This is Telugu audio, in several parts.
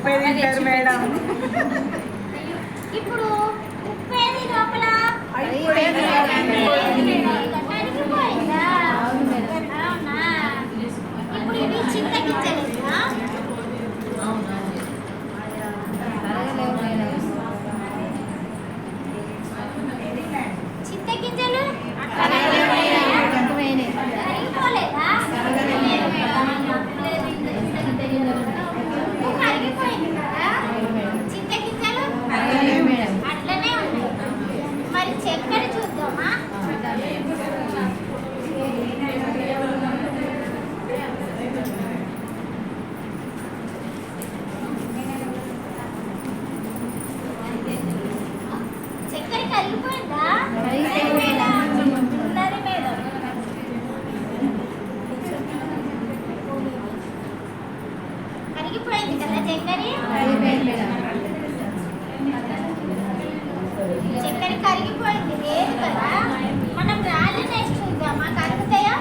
ఉప్పే తింటారు మేడం. ఇప్పుడు ఉప్పేది లోపల ఇప్పుడు ఇది చింతగించలేదా? చింతగింజలు కరిగిపోలేదా? కరిగిపోయింది కదా చింతగింజలు అట్లనే ఉంది. మరి చక్కెర చూద్దామా? చక్కెర కరిగిపోయిందా? ఉన్నది మేడం. కరిగిపోయింది కదా చక్కెర? చక్కెర కరిగిపోయింది లేదు కదా. మనం రాళ్ళు వేసి చూద్దామా కరుగుతాయా?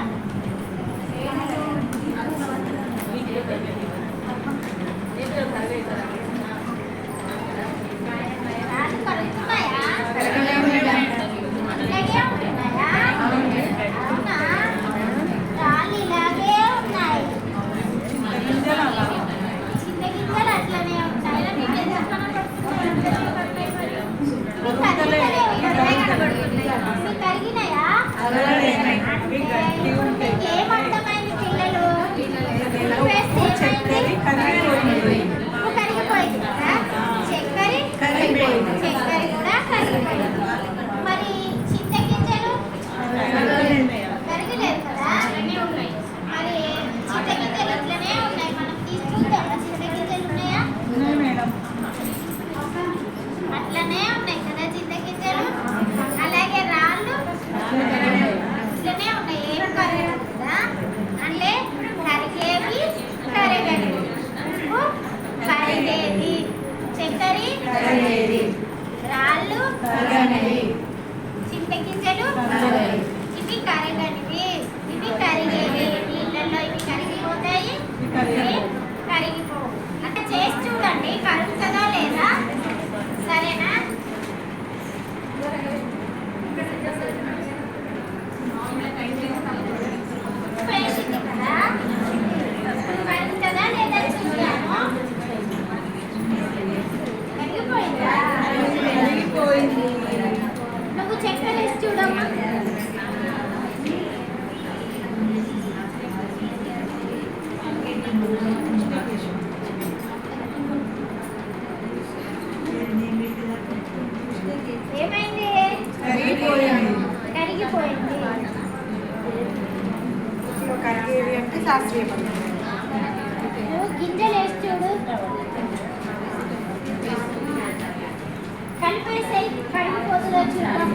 రాళ్ళు కరుగుతున్నాయా? అట్లాగే ఉంటున్నాయా? అవునా? రాళ్ళు ఇలాగే ఉన్నాయి. చింతగింజలు అట్లనే ఉంటాయి. మీకు ఎందుకు కనబడుతున్నాయి? మీకు కరిగినాయా? ఏం అర్థమైంది పిల్లలు? ఉప్పు కరిగిపోయింది కదా, చక్కెర కూడా కరిగిపోయింది. మరి చింతగింజలు కరిగిలేదు కదా. మరి చింతగింజలు ఇట్లనే ఉన్నాయి. మనం తీసుకుంటామా? చింతగింజలు ఉన్నాయా? అట్లనే ఉన్నాయి కదా చింతగింజలు. అలాగే రాళ్ళు ఇట్లనే ఉన్నాయి. ఏం కరగదు కదా. అంటే కరిగేవి కరగనివి. ఉప్పు కరిగేది, చక్కెర రాళ్ళు చింతగింజలు ఇవి కరగనివి, ఇవి కరిగేవి. నీళ్ళల్లో ఇవి కరిగిపోతాయి, ఇవి కరిగిపోవు. అంటే చేసి చూడండి కరుగుతుందా లేదా. సరేనా? వేసింది కదా, కరుగుతుందా లేదా చూద్దాము. కరిగిపోయిందా? నువ్వు చక్కెర వేసి చూడమ్మా. ఏమైంది? కరిగిపోయింది. కరిగేవి అంటే శాస్త్రీయ నువ్వు గింజలు వేసి చూడు. కలిపేసాయి కరిగిపోతుందో చూద్దాం.